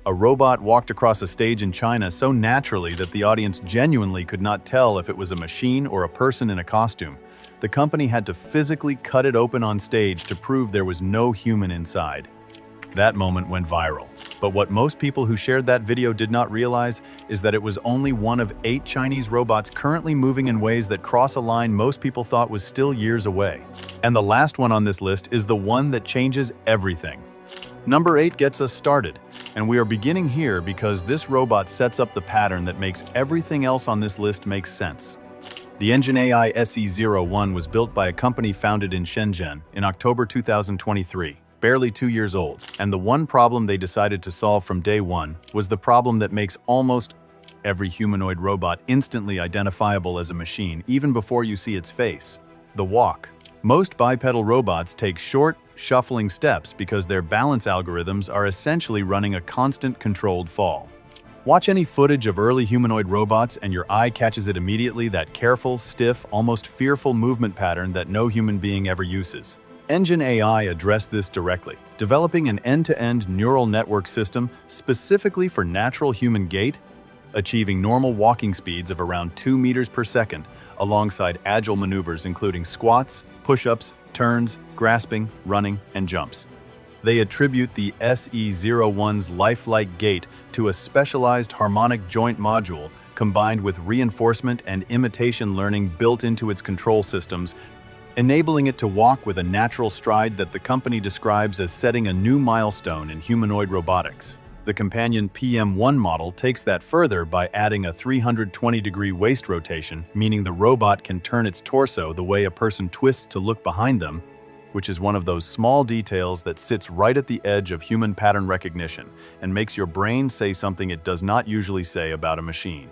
A robot walked across a stage in China so naturally that the audience genuinely could not tell if it was a machine or a person in a costume. The company had to physically cut it open on stage to prove there was no human inside. That moment went viral. But what most people who shared that video did not realize is that it was only one of 8 Chinese robots currently moving in ways that cross a line most people thought was still years away. And the last one on this list is the one that changes everything. Number 8 gets us started, and we are beginning here because this robot sets up the pattern that makes everything else on this list make sense. The Engine AI SE01 was built by a company founded in Shenzhen in October 2023, barely 2 years old, and the one problem they decided to solve from day one was the problem that makes almost every humanoid robot instantly identifiable as a machine even before you see its face: the walk. Most bipedal robots take short, shuffling steps because their balance algorithms are essentially running a constant controlled fall. Watch any footage of early humanoid robots and your eye catches it immediately, that careful, stiff, almost fearful movement pattern that no human being ever uses. Engine AI addressed this directly, developing an end-to-end neural network system specifically for natural human gait, achieving normal walking speeds of around 2 meters per second, alongside agile maneuvers including squats, push-ups, turns, grasping, running, and jumps. They attribute the SE01's lifelike gait to a specialized harmonic joint module combined with reinforcement and imitation learning built into its control systems, enabling it to walk with a natural stride that the company describes as setting a new milestone in humanoid robotics. The companion PM1 model takes that further by adding a 320-degree waist rotation, meaning the robot can turn its torso the way a person twists to look behind them, which is one of those small details that sits right at the edge of human pattern recognition and makes your brain say something it does not usually say about a machine.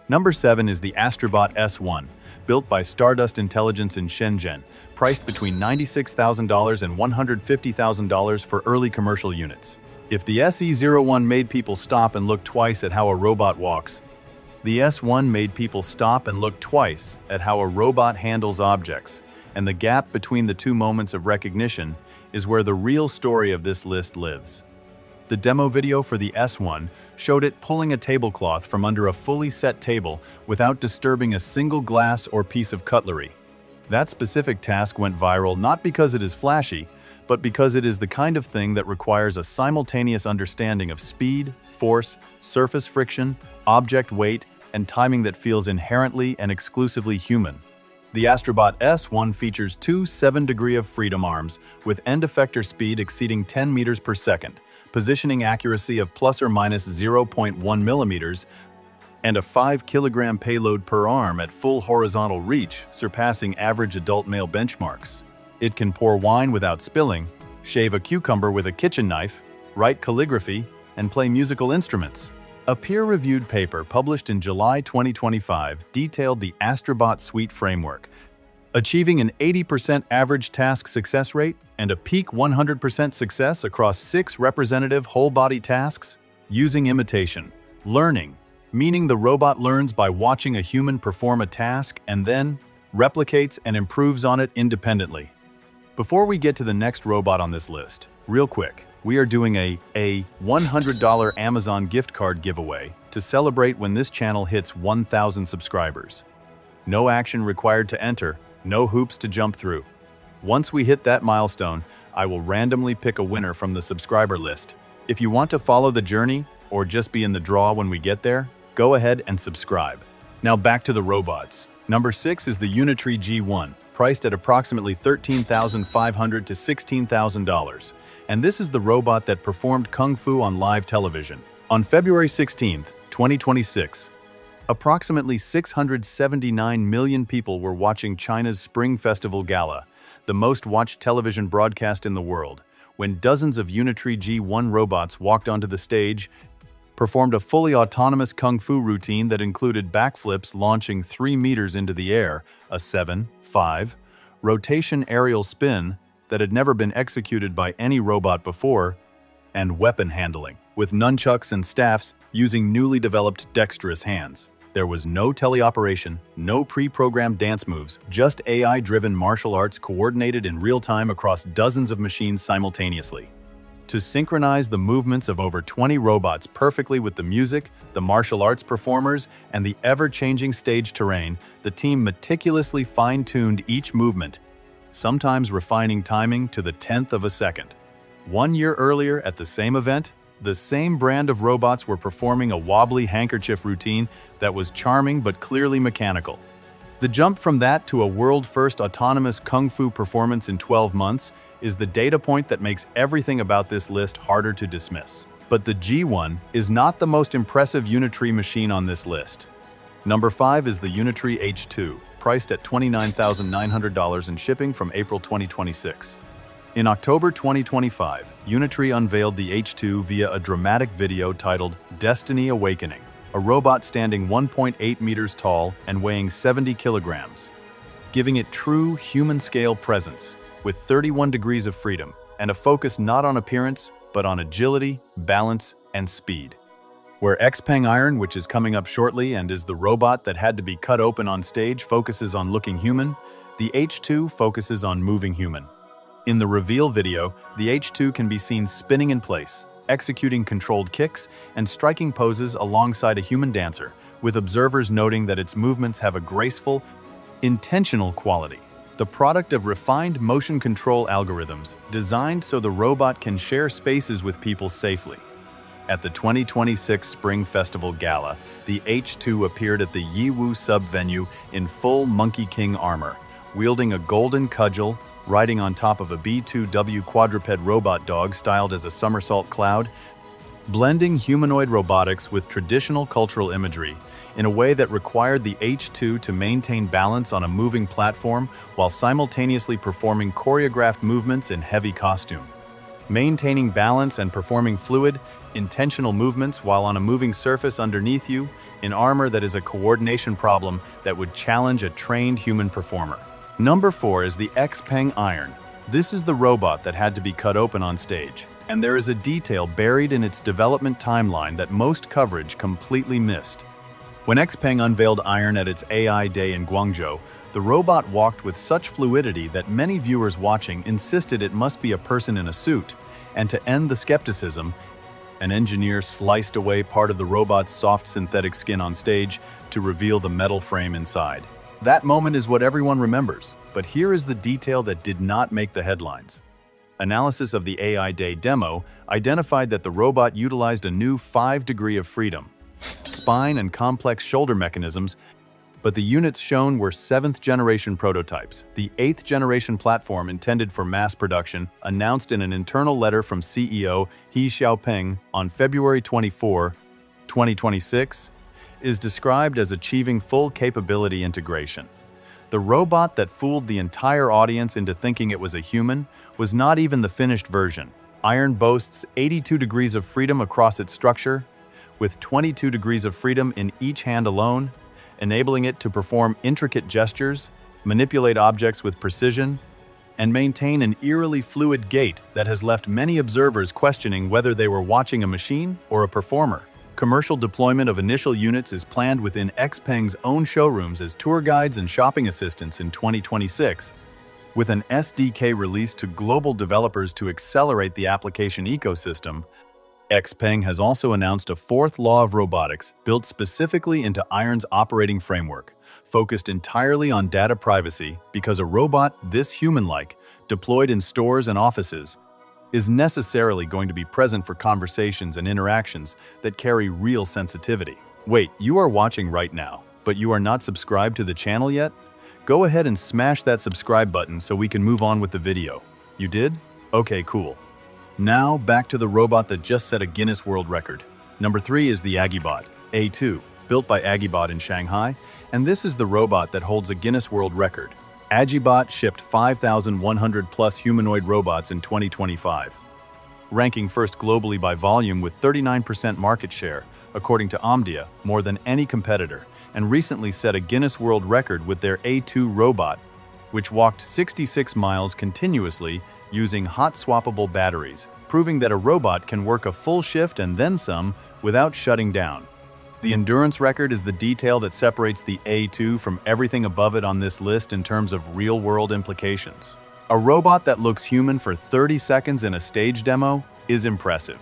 Number 7 is the Astrobot S1, built by Stardust Intelligence in Shenzhen, priced between $96,000 and $150,000 for early commercial units. If the SE01 made people stop and look twice at how a robot walks, the S1 made people stop and look twice at how a robot handles objects, and the gap between the two moments of recognition is where the real story of this list lives. The demo video for the S1 showed it pulling a tablecloth from under a fully set table without disturbing a single glass or piece of cutlery. That specific task went viral not because it is flashy, but because it is the kind of thing that requires a simultaneous understanding of speed, force, surface friction, object weight, and timing that feels inherently and exclusively human. The Astrobot S1 features two 7-degree of freedom arms with end effector speed exceeding 10 meters per second, positioning accuracy of plus or minus 0.1 millimeters, and a 5-kilogram payload per arm at full horizontal reach, surpassing average adult male benchmarks. It can pour wine without spilling, shave a cucumber with a kitchen knife, write calligraphy, and play musical instruments. A peer-reviewed paper published in July 2025 detailed the Astrobot Suite framework, achieving an 80% average task success rate and a peak 100% success across 6 representative whole-body tasks using imitation learning, meaning the robot learns by watching a human perform a task and then replicates and improves on it independently. Before we get to the next robot on this list, real quick, we are doing a $100 Amazon gift card giveaway to celebrate when this channel hits 1,000 subscribers. No action required to enter, no hoops to jump through. Once we hit that milestone, I will randomly pick a winner from the subscriber list. If you want to follow the journey or just be in the draw when we get there, go ahead and subscribe. Now back to the robots. Number 6 is the Unitree G1, priced at approximately $13,500 to $16,000. And this is the robot that performed Kung Fu on live television. On February 16, 2026, approximately 679 million people were watching China's Spring Festival Gala, the most watched television broadcast in the world, when dozens of Unitree G1 robots walked onto the stage, performed a fully autonomous Kung Fu routine that included backflips launching 3 meters into the air, a 7-5 rotation aerial spin that had never been executed by any robot before, and weapon handling, with nunchucks and staffs using newly developed dexterous hands. There was no teleoperation, no pre-programmed dance moves, just AI-driven martial arts coordinated in real time across dozens of machines simultaneously. To synchronize the movements of over 20 robots perfectly with the music, the martial arts performers, and the ever-changing stage terrain, the team meticulously fine-tuned each movement, sometimes refining timing to the 10th of a second. 1 year earlier, at the same event, the same brand of robots were performing a wobbly handkerchief routine that was charming but clearly mechanical. The jump from that to a world-first autonomous kung fu performance in 12 months is the data point that makes everything about this list harder to dismiss. But the G1 is not the most impressive Unitree machine on this list. Number 5 is the Unitree H2, priced at $29,900 in shipping from April 2026. In October 2025, Unitree unveiled the H2 via a dramatic video titled Destiny Awakening, a robot standing 1.8 meters tall and weighing 70 kilograms, giving it true human-scale presence, with 31 degrees of freedom and a focus not on appearance, but on agility, balance, and speed. Where Xpeng Iron, which is coming up shortly and is the robot that had to be cut open on stage, focuses on looking human, the H2 focuses on moving human. In the reveal video, the H2 can be seen spinning in place, executing controlled kicks, and striking poses alongside a human dancer, with observers noting that its movements have a graceful, intentional quality. The product of refined motion control algorithms designed so the robot can share spaces with people safely. At the 2026 Spring Festival Gala, the H2 appeared at the Yiwu sub-venue in full Monkey King armor, wielding a golden cudgel, riding on top of a B2W quadruped robot dog styled as a somersault cloud, blending humanoid robotics with traditional cultural imagery in a way that required the H2 to maintain balance on a moving platform while simultaneously performing choreographed movements in heavy costume. Maintaining balance and performing fluid, intentional movements while on a moving surface underneath you in armor that is a coordination problem that would challenge a trained human performer. Number 4 is the Xpeng Iron. This is the robot that had to be cut open on stage, and there is a detail buried in its development timeline that most coverage completely missed. When Xpeng unveiled Iron at its AI Day in Guangzhou, the robot walked with such fluidity that many viewers watching insisted it must be a person in a suit, and to end the skepticism, an engineer sliced away part of the robot's soft synthetic skin on stage to reveal the metal frame inside. That moment is what everyone remembers, but here is the detail that did not make the headlines. Analysis of the AI Day demo identified that the robot utilized a new 5 degree of freedom, spine and complex shoulder mechanisms, but the units shown were 7th-generation prototypes, the 8th-generation platform intended for mass production, announced in an internal letter from CEO He Xiaopeng on February 24, 2026, is described as achieving full capability integration. The robot that fooled the entire audience into thinking it was a human was not even the finished version. Iron boasts 82 degrees of freedom across its structure, with 22 degrees of freedom in each hand alone, enabling it to perform intricate gestures, manipulate objects with precision, and maintain an eerily fluid gait that has left many observers questioning whether they were watching a machine or a performer. Commercial deployment of initial units is planned within Xpeng's own showrooms as tour guides and shopping assistants in 2026, with an SDK release to global developers to accelerate the application ecosystem. Xpeng has also announced a 4th law of robotics built specifically into Iron's operating framework, focused entirely on data privacy because a robot this human-like, deployed in stores and offices, is necessarily going to be present for conversations and interactions that carry real sensitivity. Wait, you are watching right now, but you are not subscribed to the channel yet? Go ahead and smash that subscribe button so we can move on with the video. You did? Okay, cool. Now, back to the robot that just set a Guinness World Record. Number 3 is the Agibot A2, built by Agibot in Shanghai, and this is the robot that holds a Guinness World Record. Agibot shipped 5,100 plus humanoid robots in 2025, ranking first globally by volume with 39% market share, according to Omdia, more than any competitor, and recently set a Guinness World Record with their A2 robot, which walked 66 miles continuously using hot-swappable batteries, proving that a robot can work a full shift and then some without shutting down. The endurance record is the detail that separates the A2 from everything above it on this list in terms of real-world implications. A robot that looks human for 30 seconds in a stage demo is impressive.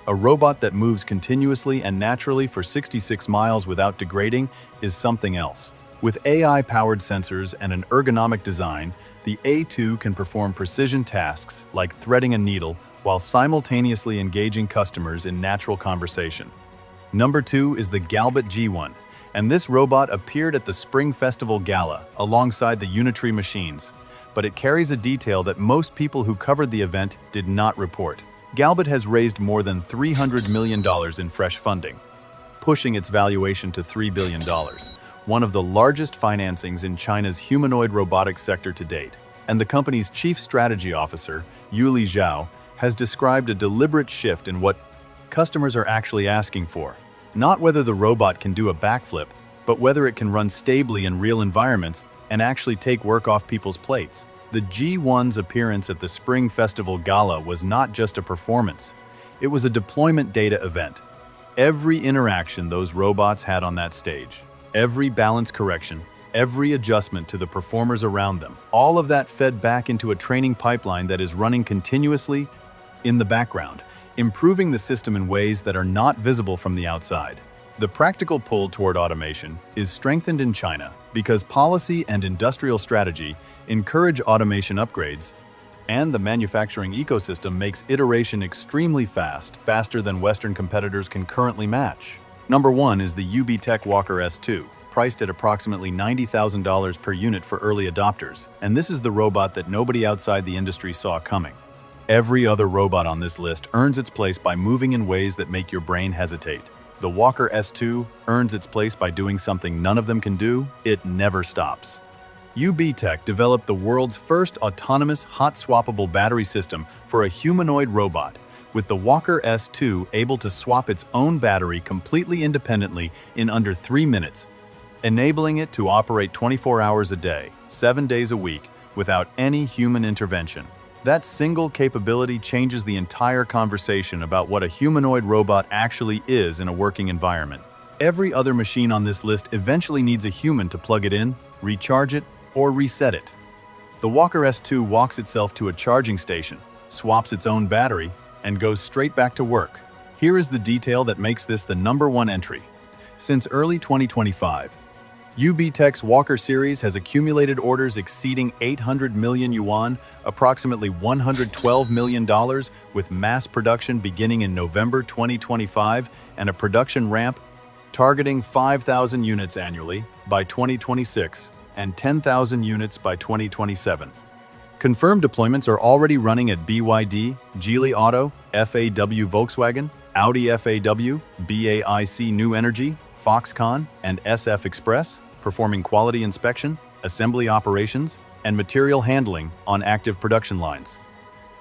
A robot that moves continuously and naturally for 66 miles without degrading is something else. With AI-powered sensors and an ergonomic design, the A2 can perform precision tasks like threading a needle while simultaneously engaging customers in natural conversation. Number 2 is the Galbot G1, and this robot appeared at the Spring Festival Gala alongside the Unitree machines, but it carries a detail that most people who covered the event did not report. Galbot has raised more than $300 million in fresh funding, pushing its valuation to $3 billion, one of the largest financings in China's humanoid robotics sector to date. And the company's chief strategy officer, Yuli Zhao, has described a deliberate shift in what customers are actually asking for. Not whether the robot can do a backflip, but whether it can run stably in real environments and actually take work off people's plates. The G1's appearance at the Spring Festival Gala was not just a performance. It was a deployment data event. Every interaction those robots had on that stage, every balance correction, every adjustment to the performers around them, all of that fed back into a training pipeline that is running continuously in the background, improving the system in ways that are not visible from the outside. The practical pull toward automation is strengthened in China because policy and industrial strategy encourage automation upgrades, and the manufacturing ecosystem makes iteration extremely fast, faster than Western competitors can currently match. Number 1 is the UB-Tech Walker S2, priced at approximately $90,000 per unit for early adopters, and this is the robot that nobody outside the industry saw coming. Every other robot on this list earns its place by moving in ways that make your brain hesitate. The Walker S2 earns its place by doing something none of them can do. It never stops. UB-Tech developed the world's first autonomous hot-swappable battery system for a humanoid robot, with the Walker S2 able to swap its own battery completely independently in under 3 minutes, enabling it to operate 24 hours a day, 7 days a week, without any human intervention. That single capability changes the entire conversation about what a humanoid robot actually is in a working environment. Every other machine on this list eventually needs a human to plug it in, recharge it, or reset it. The Walker S2 walks itself to a charging station, swaps its own battery, and goes straight back to work. Here is the detail that makes this the #1 entry. Since early 2025, UB-Tech's Walker series has accumulated orders exceeding 800 million yuan, approximately $112 million, with mass production beginning in November 2025 and a production ramp targeting 5,000 units annually by 2026 and 10,000 units by 2027. Confirmed deployments are already running at BYD, Geely Auto, FAW Volkswagen, Audi FAW, BAIC New Energy, Foxconn, and SF Express, performing quality inspection, assembly operations, and material handling on active production lines.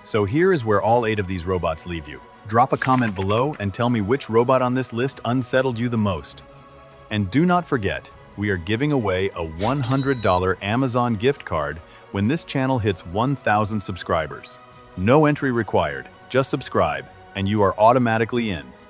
So here is where all 8 of these robots leave you. Drop a comment below and tell me which robot on this list unsettled you the most. And do not forget, we are giving away a $100 Amazon gift card when this channel hits 1,000 subscribers. No entry required, just subscribe, and you are automatically in.